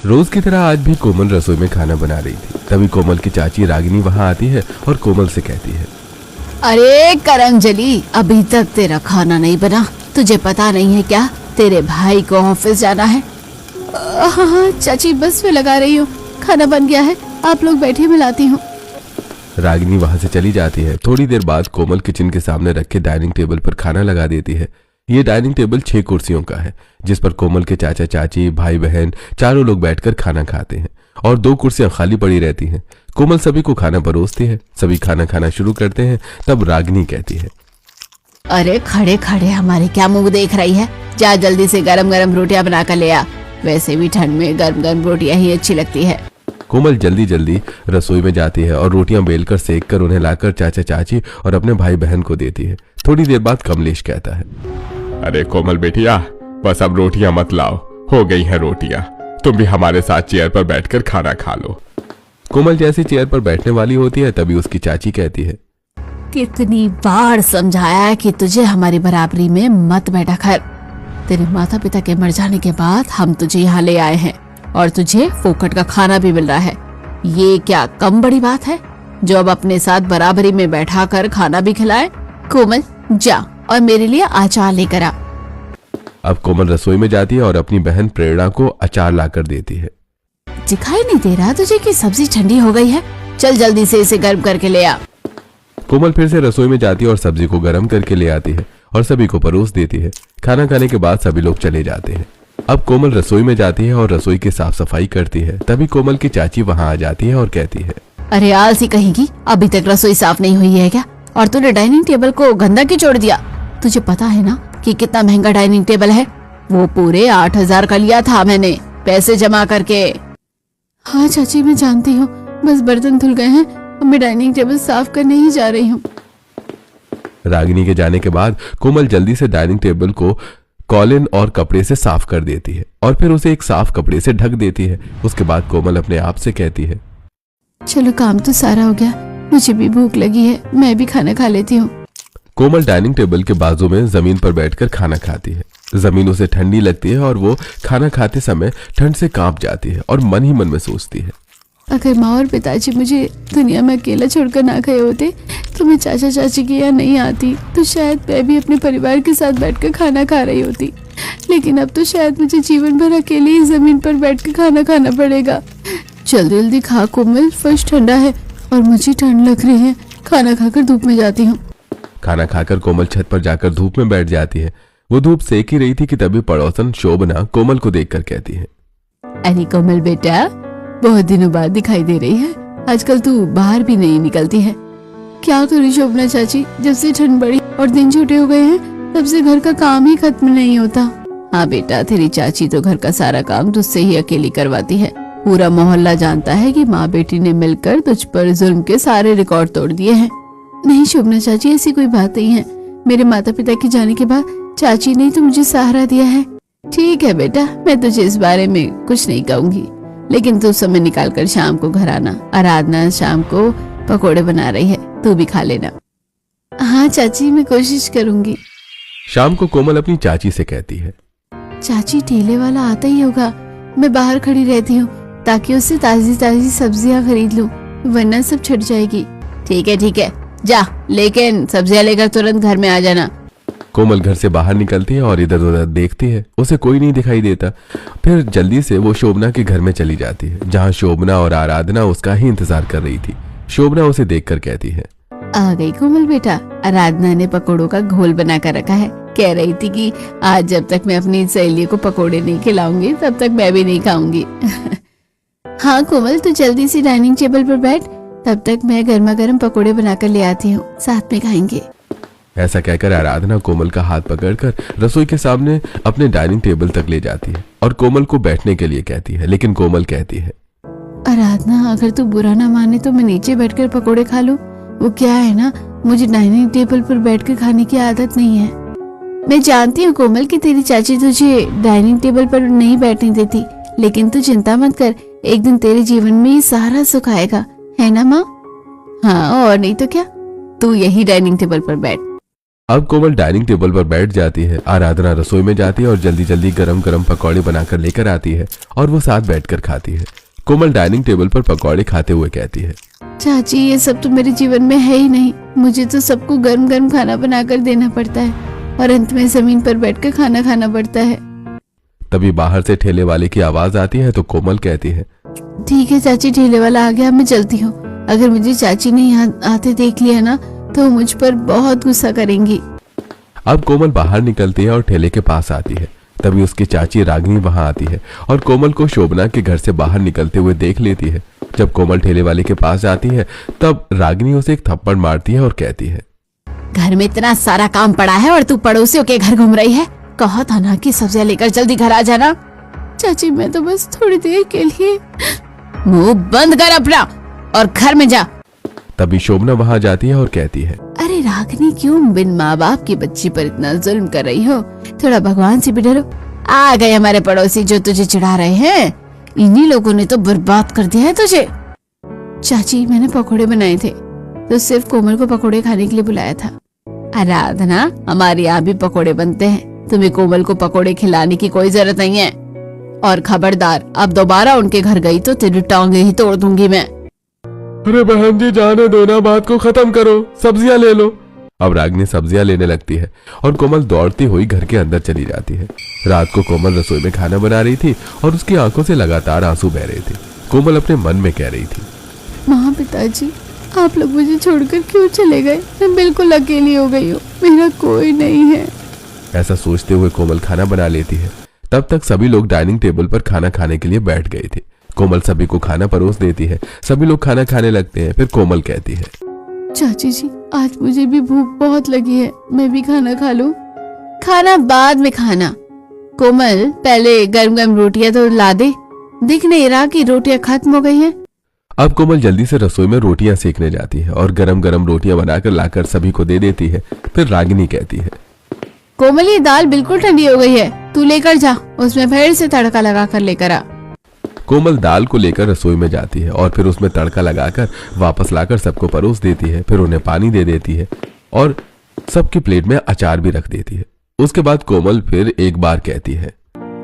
रोज की तरह आज भी कोमल रसोई में खाना बना रही थी। तभी कोमल की चाची रागिनी वहां आती है और कोमल से कहती है, अरे करमजली, अभी तक तेरा खाना नहीं बना? तुझे पता नहीं है क्या तेरे भाई को ऑफिस जाना है? हाँ चाची, बस में लगा रही हूँ, खाना बन गया है, आप लोग बैठिए, मैं लाती हूँ। रागिनी वहां से चली जाती है। थोड़ी देर बाद कोमल किचन के सामने रखे डाइनिंग टेबल पर खाना लगा देती है। ये डाइनिंग टेबल 6 कुर्सियों का है, जिस पर कोमल के चाचा चाची भाई बहन चारों लोग बैठकर खाना खाते हैं और 2 कुर्सियां खाली पड़ी रहती हैं। कोमल सभी को खाना परोसती है। सभी खाना खाना शुरू करते हैं। तब रागिनी कहती है, अरे खड़े खड़े हमारे क्या मुंह देख रही है? जा जल्दी से गरम गरम रोटियां बना कर ले आ। वैसे भी ठंड में गरम गरम रोटियां ही अच्छी लगती है। कोमल जल्दी जल्दी रसोई में जाती है और रोटियां बेलकर सेक कर उन्हें लाकर चाचा चाची और अपने भाई बहन को देती है। थोड़ी देर बाद कमलेश कहता है, अरे कोमल बेटिया, बस अब रोटियां मत लाओ, हो गई हैं रोटियां। तुम भी हमारे साथ चेयर पर बैठकर खाना खा लो। कोमल जैसी चेयर पर बैठने वाली होती है तभी उसकी चाची कहती है, कितनी बार समझाया है कि तुझे हमारी बराबरी में मत बैठा कर। तेरे माता पिता के मर जाने के बाद हम तुझे यहाँ ले आए हैं और तुझे फोकट का खाना भी मिल रहा है। ये क्या कम बड़ी बात है जो अब अपने साथ बराबरी में बैठा कर खाना भी खिलाए? कोमल जा और मेरे लिए अचार लेकर आ। अब कोमल रसोई में जाती है और अपनी बहन प्रेरणा को अचार लाकर देती है। दिखाई नहीं दे रहा तुझे कि सब्जी ठंडी हो गई है? चल जल्दी से इसे गर्म करके ले आ। कोमल फिर से रसोई में जाती है और सब्जी को गर्म करके ले आती है और सभी को परोस देती है। खाना खाने के बाद सभी लोग चले जाते हैं। अब कोमल रसोई में जाती है और रसोई की साफ सफाई करती है। तभी कोमल की चाची वहां आ जाती है और कहती है, अरे आलसी कहेगी, अभी तक रसोई साफ नहीं हुई है क्या? और तूने डाइनिंग टेबल को गंदा क्यों छोड़ दिया? तुझे पता है ना कि कितना महंगा डाइनिंग टेबल है? वो पूरे 8,000 का लिया था मैंने, पैसे जमा करके। हाँ चाची, मैं जानती हूँ, बस बर्तन धुल गए हैं, अब मैं डाइनिंग टेबल साफ करने ही जा रही हूँ। रागिनी के जाने के बाद कोमल जल्दी से डाइनिंग टेबल को कॉलिन और कपड़े से साफ कर देती है और फिर उसे एक साफ कपड़े से ढक देती है। उसके बाद कोमल अपने आप से कहती है, चलो काम तो सारा हो गया, मुझे भी भूख लगी है, मैं भी खाना खा लेती हूँ। कोमल डाइनिंग टेबल के बाजू में जमीन पर बैठकर खाना खाती है। जमीन उसे ठंडी लगती है और वो खाना खाते समय ठंड से कांप जाती है और मन ही मन में सोचती है, अगर माँ और पिताजी मुझे दुनिया में अकेला छोड़कर ना गए होते तो मैं चाचा चाची के यहाँ नहीं आती, तो शायद मैं भी अपने परिवार के साथ बैठकर खाना खा रही होती। लेकिन अब तो शायद मुझे जीवन भर अकेले ही जमीन पर बैठकर खाना खाना पड़ेगा। जल्दी जल्दी खा कोमल, फर्श ठंडा है और मुझे ठंड लग रही है। खाना खाकर धूप में जाती हूँ। खाना खाकर कोमल छत पर जाकर धूप में बैठ जाती है। वो धूप सेक ही रही थी कि तभी पड़ोसन शोभना कोमल को देखकर कहती है, अरे कोमल बेटा, बहुत दिनों बाद दिखाई दे रही है, आजकल तू बाहर भी नहीं निकलती है। क्या हो रही शोभना चाची, जब से ठंड बढ़ी और दिन छोटे हो गए हैं तब से घर का काम ही खत्म नहीं होता। हाँ बेटा, तेरी चाची तो घर का सारा काम तुझसे ही अकेली करवाती है। पूरा मोहल्ला जानता है कि माँ बेटी ने मिलकर तुझ पर जुल्म के सारे रिकॉर्ड तोड़ दिए हैं। नहीं शोभना चाची, ऐसी कोई बात नहीं है। मेरे माता पिता के जाने के बाद चाची ने तो मुझे सहारा दिया है। ठीक है बेटा, मैं तुझे इस बारे में कुछ नहीं कहूंगी, लेकिन तू समय निकाल कर शाम को घर आना। आराधना शाम को पकोड़े बना रही है, तू भी खा लेना। हाँ चाची, मैं कोशिश करूंगी। शाम को कोमल अपनी चाची से कहती है, चाची ठेले वाला आता ही होगा, मैं बाहर खड़ी रहती हूँ ताकि उससे ताजी ताजी सब्जियां खरीद लूं, वरना सब छट जाएगी। ठीक है, जा, लेकिन सब्जियां लेकर तुरंत घर में आ जाना। कोमल घर से बाहर निकलती है और इधर उधर देखती है, उसे कोई नहीं दिखाई देता। फिर जल्दी से वो शोभना के घर में चली जाती है, जहाँ शोभना और आराधना उसका ही इंतजार कर रही थी। शोभना उसे देखकर कहती है, आ गई कोमल बेटा, आराधना ने पकोड़ों का घोल बना कर रखा है। कह रही थी कि आज जब तक मैं अपनी सहेली को पकोड़े नहीं खिलाऊंगी तब तक मैं भी नहीं खाऊंगी। हाँ कोमल, तू जल्दी से डाइनिंग टेबल पर बैठ, तब तक मैं गर्मा गर्म पकोड़े बनाकर ले आती हूँ, साथ में खाएंगे। ऐसा कहकर आराधना कोमल का हाथ पकड़कर रसोई के सामने अपने डाइनिंग टेबल तक ले जाती है और कोमल को बैठने के लिए कहती है। लेकिन कोमल कहती है, आराधना, अगर तू बुरा ना माने तो मैं नीचे बैठकर पकोड़े खा लूं। वो क्या है ना, मुझे डाइनिंग टेबल पर बैठकर खाने की आदत नहीं है। मैं जानती हूँ कोमल कि तेरी चाची तुझे डाइनिंग टेबल पर नहीं बैठने देती, लेकिन तू चिंता मत कर, एक दिन तेरे जीवन में ये सारा सुख आएगा, है ना माँ? हाँ, और नहीं तो क्या, तू यही डाइनिंग टेबल पर बैठ। अब कोमल डाइनिंग टेबल पर बैठ जाती है। आराधना रसोई में जाती है और जल्दी जल्दी गरम गरम पकौड़े बनाकर लेकर आती है और वो साथ बैठकर खाती है। कोमल डाइनिंग टेबल पर पकौड़े खाते हुए कहती है, चाची ये सब तो मेरे जीवन में है ही नहीं। मुझे तो सबको गर्म गर्म खाना बनाकर देना पड़ता है और अंत में जमीन पर बैठकर खाना खाना पड़ता है। तभी बाहर से ठेले वाले की आवाज आती है तो कोमल कहती है, ठीक है चाची, ठेले वाला आ गया, मैं चलती हूँ। अगर मुझे चाची ने यहाँ आते देख लिया ना तो मुझ पर बहुत गुस्सा करेंगी। अब कोमल बाहर निकलती है और ठेले के पास आती है। तभी उसकी चाची रागिनी वहां आती है और कोमल को शोभना के घर से बाहर निकलते हुए देख लेती है। जब कोमल ठेले वाले के पास जाती है तब रागिनी उसे एक थप्पड़ मारती है और कहती है, घर में इतना सारा काम पड़ा है और तू पड़ोसियों के घर घूम रही है। कहा था ना कि सब्जियां लेकर जल्दी घर आ जाना। चाची मैं तो बस थोड़ी देर के लिए। मुंह बंद कर अपना और घर में जा। तभी शोभना वहां जाती है और कहती है, अरे रागिनी क्यों बिन माँ बाप की बच्ची पर इतना जुल्म कर रही हो? थोड़ा भगवान से भी डरो। आ गए हमारे पड़ोसी जो तुझे चिढ़ा रहे हैं। इन्हीं लोगों ने तो बर्बाद कर दिया है तुझे। चाची मैंने पकोड़े बनाए थे तो सिर्फ कोमल को पकोड़े खाने के लिए बुलाया था। आराधना हमारे यहाँ भी पकोड़े बनते हैं, तुम्हें कोमल को पकोड़े खिलाने की कोई जरूरत नहीं है। और खबरदार अब दोबारा उनके घर गई तो तेरी टांगे ही तोड़ दूंगी मैं। अरे बहन जी जाने दो ना, बात को खत्म करो, सब्जियां ले लो। अब रागिनी सब्जियां लेने लगती है और कोमल दौड़ती हुई घर के अंदर चली जाती है। रात को कोमल रसोई में खाना बना रही थी और उसकी आंखों से लगातार आंसू बह रहे थे। कोमल अपने मन में कह रही थी, माँ पिताजी आप लोग मुझे छोड़कर क्यों चले गए? मैं बिल्कुल अकेली हो गई हूँ, मेरा कोई नहीं है। ऐसा सोचते हुए कोमल खाना बना लेती है। तब तक सभी लोग डाइनिंग टेबल पर खाना खाने के लिए बैठ गए थे। कोमल सभी को खाना परोस देती है। सभी लोग खाना खाने लगते हैं। फिर कोमल कहती है, चाची जी आज मुझे भी भूख बहुत लगी है, मैं भी खाना खा लूं? खाना बाद में खाना। कोमल पहले गरम गरम रोटियां तो ला दे। दिख नहीं रहा कि रोटियां खत्म हो गई हैं। अब कोमल जल्दी से रसोई में रोटियां सेकने जाती है और गरम गरम रोटियां बनाकर लाकर सभी को दे देती है। फिर रागिनी कहती है, कोमल ये दाल बिल्कुल ठंडी हो गई है, तू लेकर जा, उसमें फिर से तड़का लगा कर लेकर आ। कोमल दाल को लेकर रसोई में जाती है और फिर उसमें तड़का लगाकर वापस लाकर सबको परोस देती है। फिर उन्हें पानी दे देती है और सबकी प्लेट में अचार भी रख देती है। उसके बाद कोमल फिर एक बार कहती है,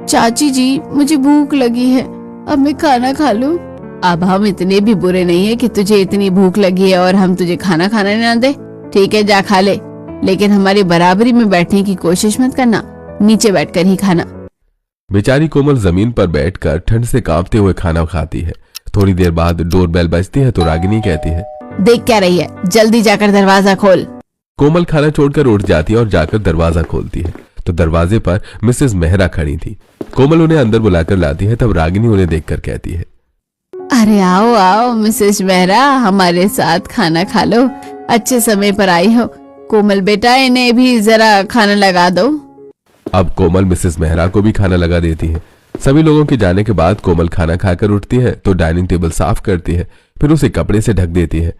चाची जी मुझे भूख लगी है, अब मैं खाना खा लूं? अब हम इतने भी बुरे नहीं है कि तुझे इतनी भूख लगी है और हम तुझे खाना खाने ना दे। ठीक है जा खा ले, लेकिन हमारी बराबरी में बैठने की कोशिश मत करना, नीचे बैठकर ही खाना। बेचारी कोमल जमीन पर बैठकर ठंड से कांपते हुए खाना खाती है। थोड़ी देर बाद डोरबेल बजती है तो रागिनी कहती है, देख क्या रही है, जल्दी जाकर दरवाजा खोल। कोमल खाना छोड़कर उठ जाती है और जाकर दरवाजा खोलती है तो दरवाजे पर मिसेस मेहरा खड़ी थी। कोमल उन्हें अंदर बुलाकर लाती है। तब रागिनी उन्हें देखकर कहती है, अरे आओ आओ मिसेस मेहरा, हमारे साथ खाना खा लो, अच्छे समय पर आई हो। कोमल बेटा इन्हें भी जरा खाना लगा दो। अब कोमल मिसेस मेहरा को भी खाना लगा देती है। सभी लोगों के जाने के बाद कोमल खाना खाकर उठती है तो डाइनिंग टेबल साफ करती है, फिर उसे कपड़े से ढक देती है।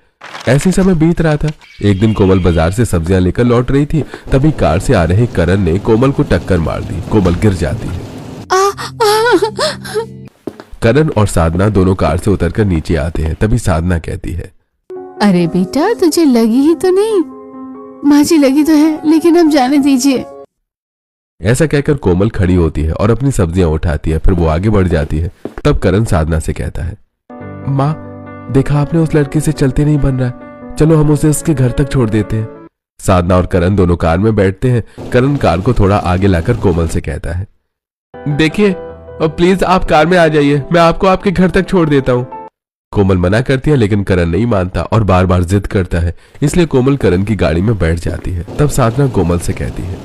ऐसी समय बीत रहा था। एक दिन कोमल बाजार से सब्जियां लेकर लौट रही थी, तभी कार से आ रहे करण ने कोमल को टक्कर मार दी। कोमल गिर जाती है। करण और साधना दोनों कार से उतरकर नीचे आते हैं। तभी साधना कहती है, अरे बेटा तुझे लगी ही तो नहीं? माँ जी लगी तो है, लेकिन अब जाने दीजिए। ऐसा कहकर कोमल खड़ी होती है और अपनी सब्जियां उठाती है। फिर वो आगे बढ़ जाती है। तब करण साधना से कहता है, माँ देखा आपने, उस लड़के से चलते नहीं बन रहा है, चलो हम उसे उसके घर तक छोड़ देते हैं। साधना और करण दोनों कार में बैठते हैं। करण कार को थोड़ा आगे लाकर कोमल से कहता है, देखिए प्लीज आप कार में आ जाइए, मैं आपको आपके घर तक छोड़ देता हूँ। कोमल मना करती है लेकिन करण नहीं मानता और बार बार जिद करता है, इसलिए कोमल करण की गाड़ी में बैठ जाती है। तब साधना कोमल से कहती है,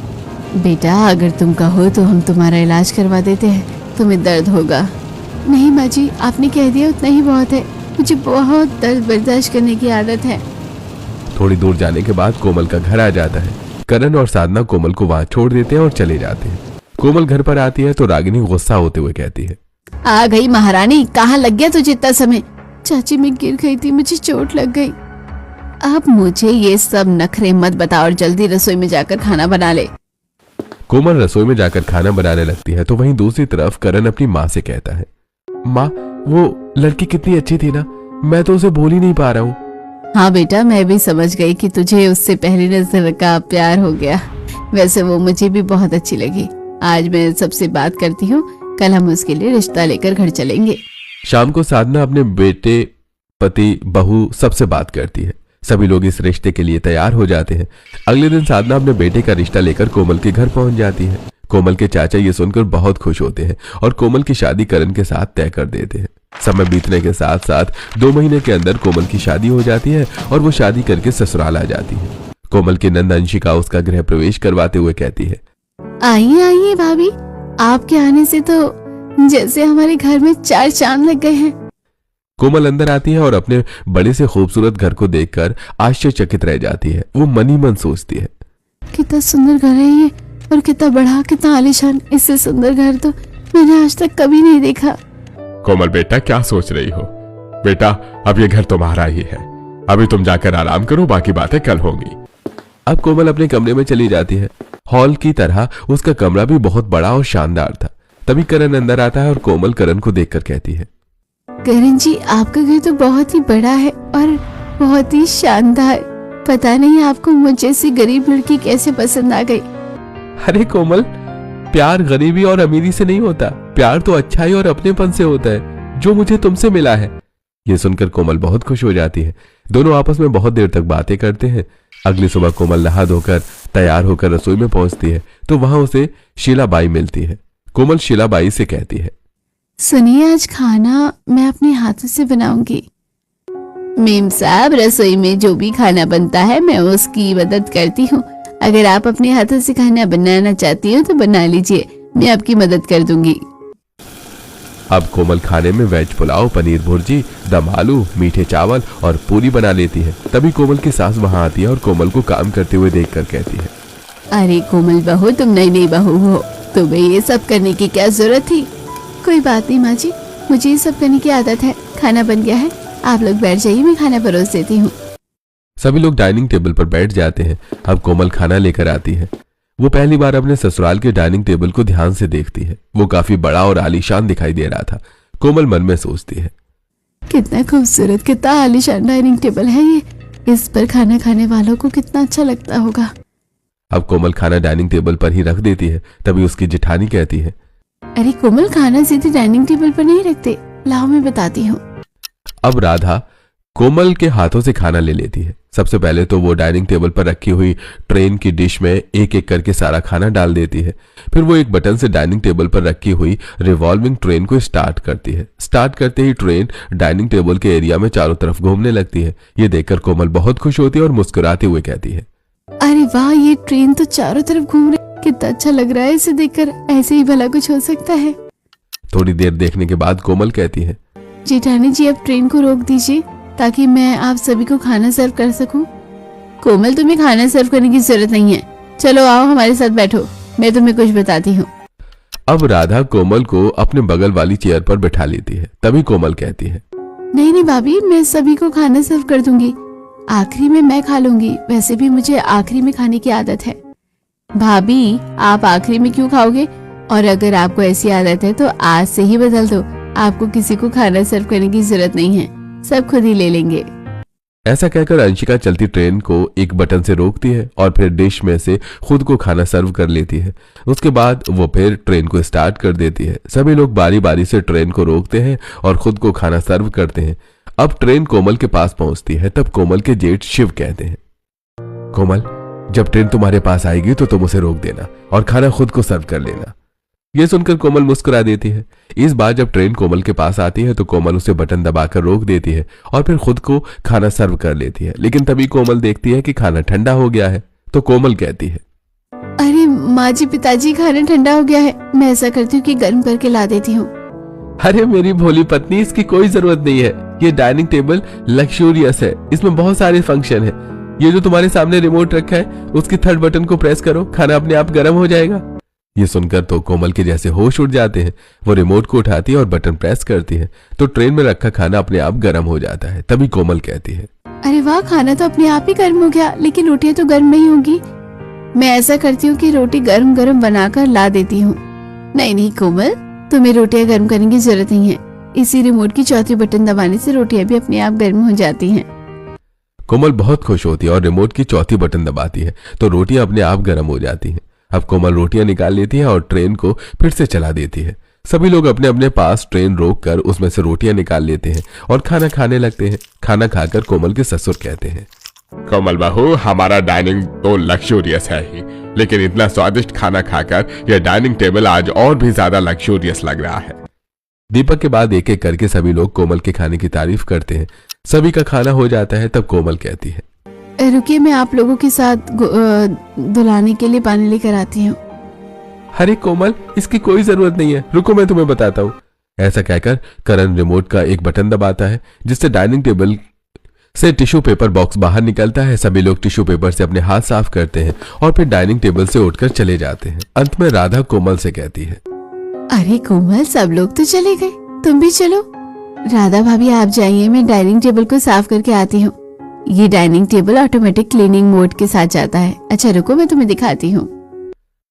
बेटा अगर तुम कहो तो हम तुम्हारा इलाज करवा देते हैं, तुम्हें दर्द होगा। नहीं माँ जी आपने कह दिया उतना ही बहुत है, मुझे बहुत दर्द बर्दाश्त करने की आदत है। थोड़ी दूर जाने के बाद कोमल का घर आ जाता है। करण और साधना कोमल को वहां छोड़ देते हैं और चले जाते हैं। कोमल घर पर आती है तो रागिनी गुस्सा होते हुए कहती है, आ गई महारानी, कहाँ लग गया तुझे इतना समय? चाची मैं गिर गई थी, मुझे चोट लग गई। अब मुझे ये सब नखरे मत बताओ और जल्दी रसोई में जाकर खाना बना ले। कोमल रसोई में जाकर खाना बनाने लगती है तो वहीं दूसरी तरफ करण अपनी माँ से कहता है, माँ वो लड़की कितनी अच्छी थी ना, मैं तो उसे भूल ही नहीं पा रहा हूँ। हाँ बेटा, मैं भी समझ गई कि तुझे उससे पहली नजर का प्यार हो गया। वैसे वो मुझे भी बहुत अच्छी लगी। आज मैं सबसे बात करती हूँ, कल हम उसके लिए रिश्ता लेकर घर चलेंगे। शाम को साधना अपने बेटे, पति, बहू सबसे बात करती है। सभी लोग इस रिश्ते के लिए तैयार हो जाते हैं। अगले दिन साधना अपने बेटे का रिश्ता लेकर कोमल के घर पहुंच जाती है। कोमल के चाचा ये सुनकर बहुत खुश होते हैं और कोमल की शादी करण के साथ तय कर देते हैं। समय बीतने के साथ साथ 2 महीने के अंदर कोमल की शादी हो जाती है और वो शादी करके ससुराल आ जाती है। कोमल की नंद अंशिका उसका गृह प्रवेश करवाते हुए कहती है, आइए आइए भाभी, आपके आने से तो जैसे हमारे घर में 4 चांद लग गए हैं। कोमल अंदर आती है और अपने बड़े से खूबसूरत घर को देखकर आश्चर्यचकित रह जाती है। वो मन ही मन सोचती है, कितना सुंदर घर है ये, और कितना बड़ा, कितना आलीशान। इससे सुंदर घर तो मैंने आज तक कभी नहीं देखा। कोमल बेटा, क्या सोच रही हो? बेटा, अब ये घर तुम्हारा ही है। अभी तुम जाकर आराम करो, बाकी बातें कल होंगी। अब कोमल अपने कमरे में चली जाती है। हॉल की तरह उसका कमरा भी बहुत बड़ा और शानदार था। तभी करण अंदर आता है और कोमल करण को देखकर कहती है, करण जी, आपका घर तो बहुत ही बड़ा है और बहुत ही शानदार। पता नहीं आपको मुझ जैसी गरीब लड़की कैसे पसंद आ गई। अरे कोमल, प्यार गरीबी और अमीरी से नहीं होता। प्यार तो अच्छाई और अपनेपन से होता है, जो मुझे तुमसे मिला है। ये सुनकर कोमल बहुत खुश हो जाती है। दोनों आपस में बहुत देर तक बातें करते हैं। अगली सुबह कोमल नहा धोकर तैयार होकर रसोई में पहुंचती है तो वहां उसे शीलाबाई मिलती है। कोमल शीलाबाई से कहती है, सुनिए, आज खाना मैं अपने हाथों से बनाऊंगी। मेम साहब, रसोई में जो भी खाना बनता है मैं उसकी मदद करती हूँ। अगर आप अपने हाथों से खाना बनाना चाहती हो तो बना लीजिए, मैं आपकी मदद कर दूंगी। अब कोमल खाने में वेज पुलाव, पनीर भुर्जी, दम आलू, मीठे चावल और पूरी बना लेती है। तभी कोमल की सास वहां आती है और कोमल को काम करते हुए देखकर कहती है, अरे कोमल बहू, तुम नई बहू हो, तुम्हें ये सब करने की क्या जरूरत थी? कोई बात नहीं माँ जी, मुझे ये सब करने की आदत है। खाना बन गया है, आप लोग बैठ जाइए, मैं खाना परोस देती हूँ। सभी लोग डाइनिंग टेबल पर बैठ जाते हैं। अब कोमल खाना लेकर आती है। वो पहली बार अपने ससुराल के डाइनिंग टेबल को ध्यान से देखती है। वो काफी बड़ा और आलीशान दिखाई दे रहा था। कोमल मन में सोचती है, कितना खूबसूरत, कितना आलीशान डाइनिंग टेबल है ये। इस पर खाना खाने वालों को कितना अच्छा लगता होगा। अब कोमल खाना डाइनिंग टेबल पर ही रख देती है। तभी उसकी जेठानी कहती है, अरे कोमल, खाना सीधे डाइनिंग टेबल पर नहीं रखते, लाओ मैं बताती हूँ। अब राधा कोमल के हाथों से खाना ले लेती है। सबसे पहले तो वो डाइनिंग टेबल पर रखी हुई ट्रेन की डिश में एक एक करके सारा खाना डाल देती है। फिर वो एक बटन से डाइनिंग टेबल पर रखी हुई रिवॉल्विंग ट्रेन को स्टार्ट करती है। स्टार्ट करते ही ट्रेन डाइनिंग टेबल के एरिया में चारों तरफ घूमने लगती है। ये देखकर कोमल बहुत खुश होती है और मुस्कुराते हुए कहती है, अरे वाह, ये ट्रेन तो चारों तरफ घूम रही, कितना अच्छा लग रहा है इसे देखकर। ऐसे ही भला कुछ हो सकता है। थोड़ी देर देखने के बाद कोमल कहती है, जेठानी जी, अब ट्रेन को रोक दीजिए ताकि मैं आप सभी को खाना सर्व कर सकूं। कोमल, तुम्हें खाना सर्व करने की जरूरत नहीं है। चलो आओ हमारे साथ बैठो, मैं तुम्हें कुछ बताती हूँ। अब राधा कोमल को अपने बगल वाली चेयर पर बैठा लेती है। तभी कोमल कहती है, नहीं भाभी, मैं सभी को खाना सर्व कर दूंगी। आखिरी में मैं खा लूंगी, वैसे भी मुझे आखिरी में खाने की आदत है। भाभी, आप आखिरी में क्यों खाओगे? और अगर आपको ऐसी आदत है तो आज से ही बदल दो। आपको किसी को खाना सर्व करने की जरूरत नहीं है, सब खुद ही ले लेंगे। ऐसा कहकर अंशिका चलती ट्रेन को एक बटन से रोकती है और फिर डिश में से खुद को खाना सर्व कर लेती है। उसके बाद वो फिर ट्रेन को स्टार्ट कर देती है। सभी लोग बारी बारी से ट्रेन को रोकते हैं और खुद को खाना सर्व करते हैं। अब ट्रेन कोमल के पास पहुंचती है। तब कोमल के जेठ शिव कहते हैं, कोमल, जब ट्रेन तुम्हारे पास आएगी तो तुम उसे रोक देना और खाना खुद को सर्व कर लेना। ये सुनकर कोमल मुस्कुरा देती है। इस बार जब ट्रेन कोमल के पास आती है तो कोमल उसे बटन दबाकर रोक देती है और फिर खुद को खाना सर्व कर लेती है। लेकिन तभी कोमल देखती है कि खाना ठंडा हो गया है। तो कोमल कहती है, अरे माँ जी, पिताजी, खाना ठंडा हो गया है। मैं ऐसा करती हूँ कि गर्म करके ला देती हूँ। अरे मेरी भोली पत्नी, इसकी कोई जरूरत नहीं है। ये डाइनिंग टेबल लग्जूरियस है, इसमें बहुत सारे फंक्शन है। ये जो तुम्हारे सामने रिमोट रखा है, उसकी थर्ड बटन को प्रेस करो, खाना अपने आप गर्म हो जाएगा। ये सुनकर तो कोमल के जैसे होश उड़ जाते हैं। वो रिमोट को उठाती है और बटन प्रेस करती है तो ट्रेन में रखा खाना अपने आप गर्म हो जाता है। तभी कोमल कहती है, अरे वाह, खाना तो अपने आप ही गर्म हो गया, लेकिन रोटियां तो गर्म नहीं होंगी। मैं ऐसा करती हूँ कि रोटी गर्म गर्म बनाकर ला देती हूँ। नहीं कोमल, तुम्हें रोटियां गर्म करने की जरूरत नहीं है। इसी रिमोट की चौथी बटन दबाने से रोटियां भी अपने आप गर्म हो जाती हैं। कोमल बहुत खुश होती है और रिमोट की चौथी बटन दबाती है तो रोटियां अपने आप गर्म हो जाती हैं। अब कोमल रोटियां निकाल लेती है और ट्रेन को फिर से चला देती है। सभी लोग अपने अपने पास ट्रेन रोक कर उसमें से रोटियां निकाल लेते हैं और खाना खाने लगते हैं। खाना खाकर कोमल के ससुर कहते हैं, कोमल बहू, हमारा डाइनिंग तो लग्जूरियस है ही, लेकिन इतना स्वादिष्ट खाना खाकर यह डाइनिंग टेबल आज और भी ज्यादा लग्जूरियस लग रहा है। दीपक के बाद एक एक करके सभी लोग कोमल के खाने की तारीफ करते हैं। सभी का खाना हो जाता है तब कोमल कहती है, रुकिए, मैं आप लोगों के साथ धुलाने के लिए पानी लेकर आती हूँ। अरे कोमल, इसकी कोई जरूरत नहीं है, रुको मैं तुम्हें बताता हूँ। ऐसा कहकर करण रिमोट का एक बटन दबाता है जिससे डाइनिंग टेबल से टिश्यू पेपर बॉक्स बाहर निकलता है। सभी लोग टिश्यू पेपर से अपने हाथ साफ करते हैं और फिर डाइनिंग टेबल से उठकर चले जाते हैं। अंत में राधा कोमल से कहती है, अरे कोमल, सब लोग तो चले गए, तुम भी चलो। राधा भाभी आप जाइए, मैं डाइनिंग टेबल को साफ करके आती हूँ। ये dining table automatic cleaning mode के साथ जाता है। अच्छा रुको, मैं तुम्हें दिखाती हूँ।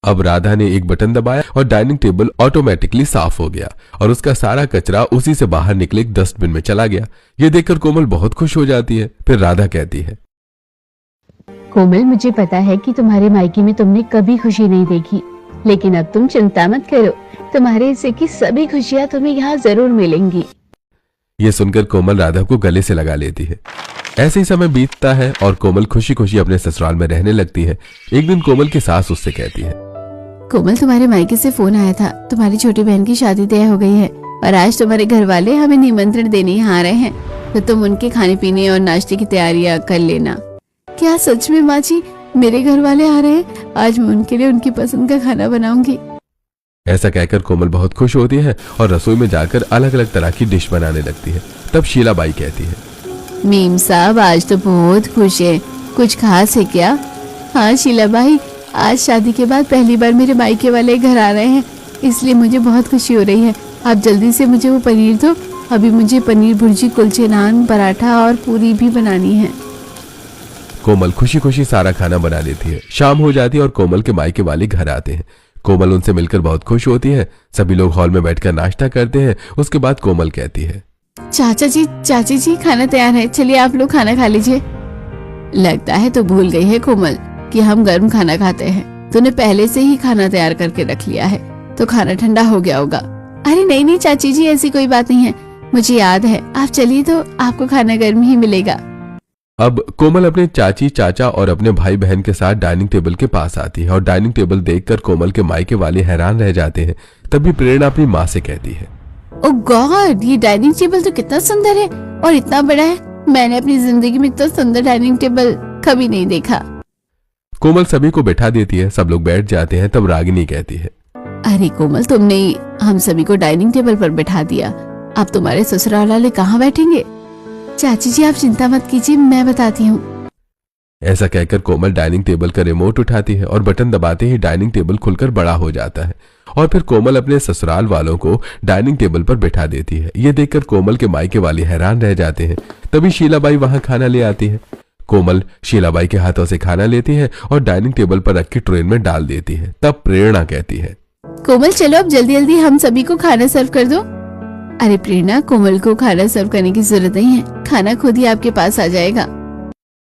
अब राधा ने एक बटन दबाया और डाइनिंग टेबल ऑटोमेटिकली साफ हो गया और उसका सारा कचरा उसी से बाहर निकले एक डस्टबिन में चला गया। ये देखकर कोमल बहुत खुश हो जाती है। फिर राधा कहती है, कोमल, मुझे पता है कि तुम्हारे मायके में तुमने कभी खुशी नहीं देखी, लेकिन अब तुम चिंता मत करो, तुम्हारे हिस्से की सभी खुशियां तुम्हें यहाँ जरूर मिलेंगी। ये सुनकर कोमल राधा को गले से लगा लेती है। ऐसे ही समय बीतता है और कोमल खुशी खुशी अपने ससुराल में रहने लगती है। एक दिन कोमल की सास उससे कहती है, कोमल, तुम्हारे मायके से फोन आया था, तुम्हारी छोटी बहन की शादी तय हो गई है और आज तुम्हारे घर वाले हमें निमंत्रण देने यहाँ आ रहे हैं, तो तुम उनके खाने पीने और नाश्ते की तैयारियां कर लेना। क्या सच में माँ जी, मेरे घर वाले आ रहे हैं? आज मैं उनके लिए उनकी पसंद का खाना बनाऊंगी। ऐसा कहकर कोमल बहुत खुश होती है और रसोई में जाकर अलग अलग तरह की डिश बनाने लगती है। तब शीलाबाई कहती है, मीम साहब आज तो बहुत खुश है, कुछ खास है क्या? हाँ शीलाबाई, आज शादी के बाद पहली बार मेरे मायके वाले घर आ रहे हैं, इसलिए मुझे बहुत खुशी हो रही है। आप जल्दी से मुझे वो पनीर दो, अभी मुझे पनीर भुर्जी, कुलचे नान, पराठा और पूरी भी बनानी है। कोमल खुशी खुशी सारा खाना बना लेती है। शाम हो जाती है और कोमल के मायके वाले घर आते हैं। कोमल उनसे मिलकर बहुत खुश होती है। सभी लोग हॉल में बैठकर नाश्ता करते हैं। उसके बाद कोमल कहती है, चाचा जी, चाची जी, खाना तैयार है, चलिए आप लोग खाना खा लीजिए। लगता है तो भूल गई है कोमल कि हम गर्म खाना खाते हैं। तूने पहले से ही खाना तैयार करके रख लिया है तो खाना ठंडा हो गया होगा। अरे नहीं नहीं चाची जी, ऐसी कोई बात नहीं है, मुझे याद है। आप चलिए तो आपको खाना गर्म ही मिलेगा। अब कोमल अपने चाची, चाचा और अपने भाई बहन के साथ डाइनिंग टेबल के पास आती है और डाइनिंग टेबल देखकर कोमल के मायके वाले हैरान रह जाते हैं। तभी प्रेरणा अपनी माँ से कहती है, ओह गॉड, ये डाइनिंग टेबल तो कितना सुंदर है और इतना बड़ा है। मैंने अपनी जिंदगी में इतना सुंदर डाइनिंग टेबल कभी नहीं देखा। कोमल सभी को बैठा देती है। सब लोग बैठ जाते हैं। तब रागिनी कहती है, अरे कोमल, तुमने हम सभी को डाइनिंग टेबल पर बैठा दिया, अब तुम्हारे ससुराल वाले कहाँ बैठेंगे? चाची जी आप चिंता मत कीजिए, मैं बताती हूँ। ऐसा कहकर कोमल डाइनिंग टेबल का रिमोट उठाती है और बटन दबाते ही डाइनिंग टेबल खुलकर बड़ा हो जाता है और फिर कोमल अपने ससुराल वालों को डाइनिंग टेबल पर बैठा देती है। ये देखकर कोमल के मायके वाले हैरान रह जाते हैं। तभी शीलाबाई वहां खाना ले आती है। कोमल शीलाबाई के हाथों से खाना लेती है और डाइनिंग टेबल पर रख के ट्रेन में डाल देती है। तब प्रेरणा कहती है, कोमल चलो अब जल्दी जल्दी हम सभी को खाना सर्व कर दो। अरे प्रेरणा, कोमल को खाना सर्व करने की जरूरत नहीं है, खाना खुद ही आपके पास आ जाएगा।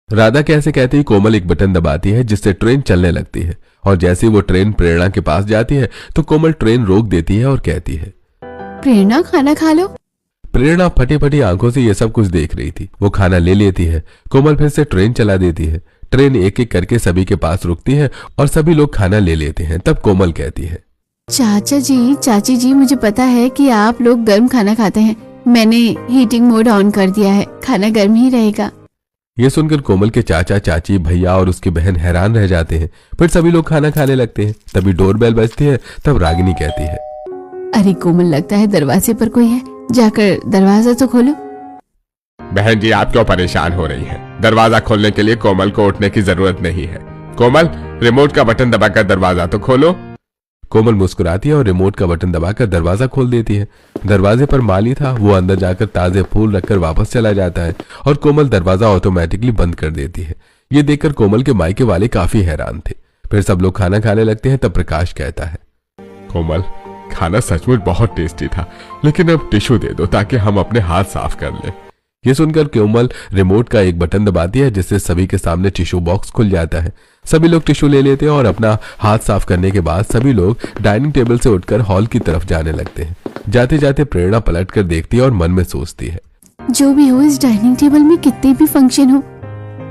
राधा कैसे कहती ही कोमल एक बटन दबाती है जिससे ट्रेन चलने लगती है और जैसे वो ट्रेन प्रेरणा के पास जाती है तो कोमल ट्रेन रोक देती है और कहती है, प्रेरणा खाना खा लो। प्रेरणा फटी फटी आंखों से ये सब कुछ देख रही थी। वो खाना ले लेती है। कोमल फिर से ट्रेन चला देती है। ट्रेन एक एक करके सभी के पास रुकती है और सभी लोग खाना ले लेते हैं। तब कोमल कहती है, चाचा जी, चाची जी, मुझे पता है कि आप लोग गर्म खाना खाते हैं, मैंने हीटिंग मोड ऑन कर दिया है, खाना गर्म ही रहेगा। ये सुनकर कोमल के चाचा, चाची, भैया और उसकी बहन हैरान रह जाते हैं। फिर सभी लोग खाना खाने लगते हैं। तभी डोरबेल बजती है। तब रागिनी कहती है, अरे कोमल, लगता है दरवाजे पर कोई है, जाकर दरवाजा तो खोलो। बहन जी आप क्यों परेशान हो रही हैं? दरवाजा खोलने के लिए कोमल को उठने की जरूरत नहीं है। कोमल, रिमोट का बटन दबाकर दरवाजा तो खोलो। कोमल मुस्कुराती है और रिमोट का बटन दबाकर दरवाजा खोल देती है। दरवाजे पर माली था। वो अंदर जाकर ताजे फूल रखकर वापस चला जाता है और कोमल दरवाजा ऑटोमेटिकली बंद कर देती है। ये देखकर कोमल के मायके वाले काफी हैरान थे। फिर सब लोग खाना खाने लगते हैं। तब प्रकाश कहता है, कोमल, खाना सचमुच बहुत टेस्टी था, लेकिन अब टिश्यू दे दो ताकि हम अपने हाथ साफ कर लें। ये सुनकर कोमल रिमोट का एक बटन दबाती है जिससे सभी के सामने टिश्यू बॉक्स खुल जाता है। सभी लोग टिश्यू ले लेते हैं और अपना हाथ साफ करने के बाद सभी लोग डाइनिंग टेबल से उठकर हॉल की तरफ जाने लगते हैं। जाते जाते प्रेरणा पलट कर देखती है और मन में सोचती है, जो भी हो, इस डाइनिंग टेबल में कितने भी फंक्शन हो,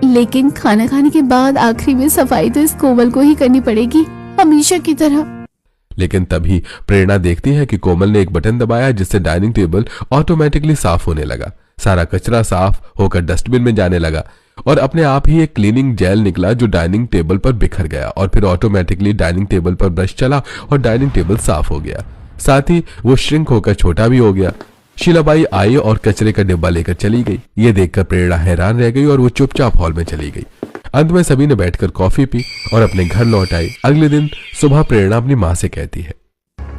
लेकिन खाना खाने के बाद आखिरी में सफाई तो इस कोमल को ही करनी पड़ेगी, हमेशा की तरह। लेकिन तभी प्रेरणा देखती है कि कोमल ने एक बटन दबाया जिससे डाइनिंग टेबल ऑटोमेटिकली साफ होने लगा। सारा कचरा साफ होकर डस्टबिन में जाने लगा और अपने आप ही एक क्लीनिंग जेल निकला जो डाइनिंग टेबल पर बिखर गया और फिर ऑटोमेटिकली डाइनिंग टेबल पर ब्रश चला और डाइनिंग टेबल साफ हो गया। साथ ही वो श्रिंक होकर छोटा भी हो गया। शीलाबाई आई और कचरे का डिब्बा लेकर चली गई। ये देखकर प्रेरणा हैरान रह गई और वो चुपचाप हॉल में चली गई। अंत में सभी ने बैठकर कॉफी पी और अपने घर लौट आई। अगले दिन सुबह प्रेरणा अपनी माँ से कहती है,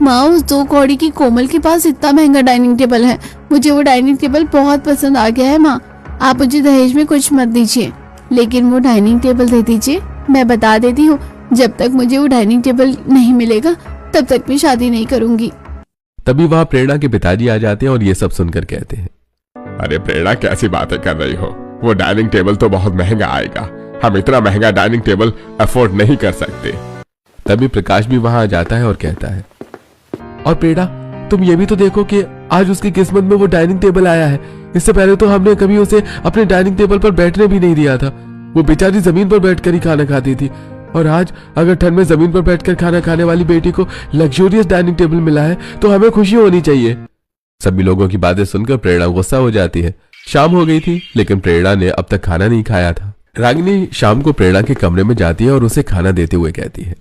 माँ, उस 2 कौड़ी की कोमल के पास इतना महंगा डाइनिंग टेबल है, मुझे वो डाइनिंग टेबल बहुत पसंद आ गया है। माँ, आप मुझे दहेज में कुछ मत दीजिए, लेकिन वो डाइनिंग टेबल दे दीजिए। मैं बता देती हूँ, जब तक मुझे वो डाइनिंग टेबल नहीं मिलेगा तब तक मैं शादी नहीं करूंगी। तभी वहां प्रेरणा के पिताजी आ जाते हैं और ये सब सुनकर कहते हैं, अरे प्रेरणा, कैसी बातें कर रही हो? वो डाइनिंग टेबल तो बहुत महंगा आएगा, हम इतना महंगा डाइनिंग टेबल अफोर्ड नहीं कर सकते। तभी प्रकाश भी वहां आ जाता है और कहता है, और प्रेरणा, तुम ये भी तो देखो कि आज उसकी किस्मत में वो डाइनिंग टेबल आया है। इससे पहले तो हमने कभी उसे अपने डाइनिंग टेबल पर बैठने भी नहीं दिया था। वो बेचारी जमीन पर बैठकर ही खाना खाती थी, और आज अगर ठंड में जमीन पर बैठकर खाना खाने वाली बेटी को लग्जूरियस डाइनिंग टेबल मिला है तो हमें खुशी होनी चाहिए। सभी लोगों की बातें सुनकर प्रेरणा गुस्सा हो जाती है। शाम हो गई थी लेकिन प्रेरणा ने अब तक खाना नहीं खाया था। रागिनी शाम को प्रेरणा के कमरे में जाती है और उसे खाना देते हुए कहती है,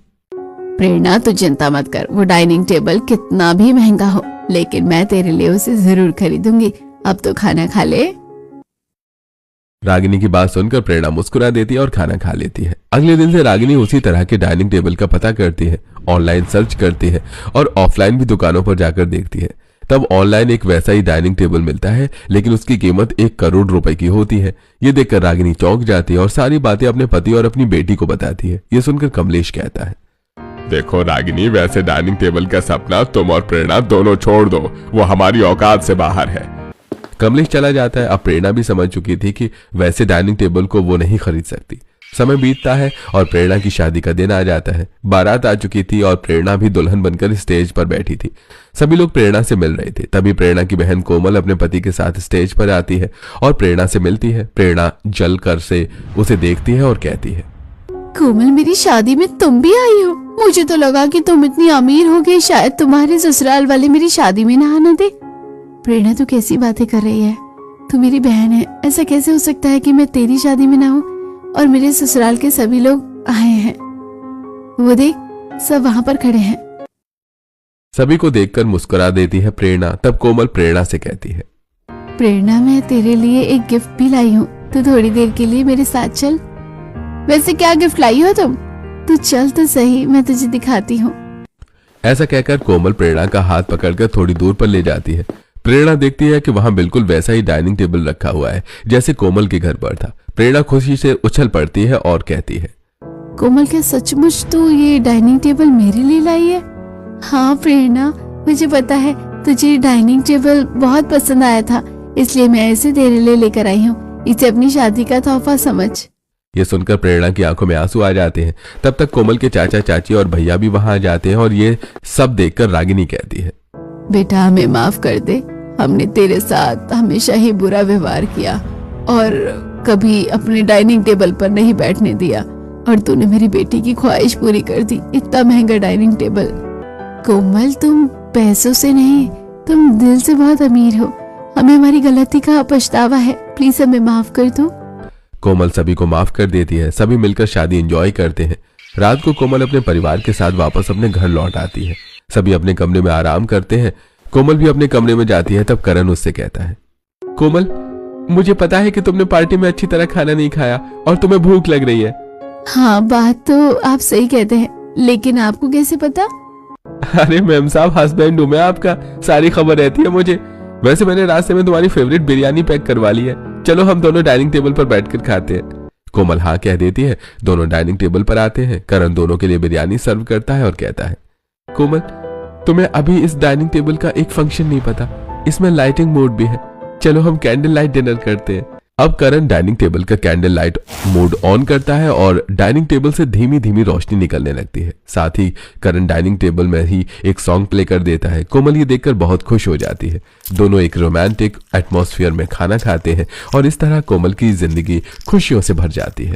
प्रेरणा, तू चिंता मत कर, वो डाइनिंग टेबल कितना भी महंगा हो, लेकिन मैं तेरे लिए उसे जरूर खरीदूंगी। अब तो खाना खा ले। रागिनी की बात सुनकर प्रेरणा मुस्कुरा देती है और खाना खा लेती है। अगले दिन से रागिनी उसी तरह के डाइनिंग टेबल का पता करती है, ऑनलाइन सर्च करती है और ऑफलाइन भी दुकानों पर जाकर देखती है। तब ऑनलाइन एक वैसा ही डाइनिंग टेबल मिलता है, लेकिन उसकी कीमत 1 करोड़ रुपए की होती है। ये देखकर रागिनी चौंक जाती है और सारी बातें अपने पति और अपनी बेटी को बताती है। ये सुनकर कमलेश कहता है, देखो रागिनी, वैसे डाइनिंग टेबल का सपना तुम और प्रेरणा दोनों छोड़ दो, वो हमारी औकात से बाहर है। कमलेश चला जाता है। अब प्रेरणा भी समझ चुकी थी कि वैसे डाइनिंग टेबल को वो नहीं खरीद सकती। समय बीतता है और प्रेरणा की शादी का दिन आ जाता है। बारात आ चुकी थी और प्रेरणा भी दुल्हन बनकर स्टेज पर बैठी थी। सभी लोग प्रेरणा से मिल रहे थे। तभी प्रेरणा की बहन कोमल अपने पति के साथ स्टेज पर आती है और प्रेरणा से मिलती है। प्रेरणा जलकर से उसे देखती है और कहती है, कोमल, मेरी शादी में तुम भी आई हो? मुझे तो लगा कि तुम इतनी अमीर हो गई, शायद तुम्हारे ससुराल वाले मेरी शादी में ना आने दे। प्रेरणा, तू कैसी बातें कर रही है? तू मेरी बहन है, ऐसा कैसे हो सकता है कि मैं तेरी शादी में ना हूँ और मेरे ससुराल के सभी लोग आए हैं? वो देख, सब वहां पर खड़े हैं। सभी को देखकर मुस्कुरा देती है प्रेरणा। तब कोमल प्रेरणा से कहती है, प्रेरणा, मैं तेरे लिए एक गिफ्ट भी लाई हूँ, तू थोड़ी देर के लिए मेरे साथ चल। वैसे क्या गिफ्ट लाई हो तुम? तू चल तो सही, मैं तुझे दिखाती हूँ। ऐसा कहकर कोमल प्रेरणा का हाथ पकड़कर थोड़ी दूर पर ले जाती है। प्रेरणा देखती है कि वहां बिल्कुल वैसा ही डाइनिंग टेबल रखा हुआ है जैसे कोमल के घर पर था। प्रेरणा खुशी से उछल पड़ती है और कहती है, कोमल, क्या सचमुच तू ये डाइनिंग टेबल मेरे लिए लाई है? हाँ प्रेरणा, मुझे पता है तुझे डाइनिंग टेबल बहुत पसंद आया था, इसलिए मैं इसे तेरे लिए लेकर आई हूँ। इसे अपनी शादी का तोहफा समझ। ये सुनकर प्रेरणा की आंखों में आंसू आ जाते हैं। तब तक कोमल के चाचा चाची और भैया भी वहां आ जाते हैं और ये सब देखकर रागिनी कहती है, बेटा, हमें माफ कर दे, हमने तेरे साथ हमेशा ही बुरा व्यवहार किया और कभी अपने डाइनिंग टेबल पर नहीं बैठने दिया, और तूने मेरी बेटी की ख्वाहिश पूरी कर दी, इतना महंगा डाइनिंग टेबल। कोमल, तुम पैसों से नहीं, तुम दिल से बहुत अमीर हो। हमें हमारी गलती का पछतावा है, प्लीज हमें माफ कर दो। कोमल सभी को माफ कर देती है। सभी मिलकर शादी एंजॉय करते हैं। रात को कोमल अपने परिवार के साथ वापस अपने घर लौट आती है। सभी अपने कमरे में आराम करते हैं। कोमल भी अपने कमरे में जाती है। तब करण उससे कहता है, कोमल, मुझे पता है कि तुमने पार्टी में अच्छी तरह खाना नहीं खाया और तुम्हें भूख लग रही है। हाँ, बात तो आप सही कहते हैं, लेकिन आपको कैसे पता? अरे मैम साहब, हस्बैंड हूं मैं आपका, सारी खबर रहती है मुझे। वैसे मैंने रास्ते में तुम्हारी फेवरेट बिरयानी पैक करवा ली है, चलो हम दोनों डाइनिंग टेबल पर बैठकर खाते हैं। कोमल हाँ कह देती है। दोनों डाइनिंग टेबल पर आते हैं। करण दोनों के लिए बिरयानी सर्व करता है और कहता है, कोमल, तुम्हें अभी इस डाइनिंग टेबल का एक फंक्शन नहीं पता, इसमें लाइटिंग मोड भी है। चलो हम कैंडल लाइट डिनर करते हैं। अब करण डाइनिंग टेबल का कैंडल लाइट मोड ऑन करता है और डाइनिंग टेबल से धीमी धीमी रोशनी निकलने लगती है। साथ ही करण डाइनिंग टेबल में ही एक सॉन्ग प्ले कर देता है। कोमल ये देखकर बहुत खुश हो जाती है। दोनों एक रोमांटिक एटमॉस्फेयर में खाना खाते हैं और इस तरह कोमल की जिंदगी खुशियों से भर जाती है।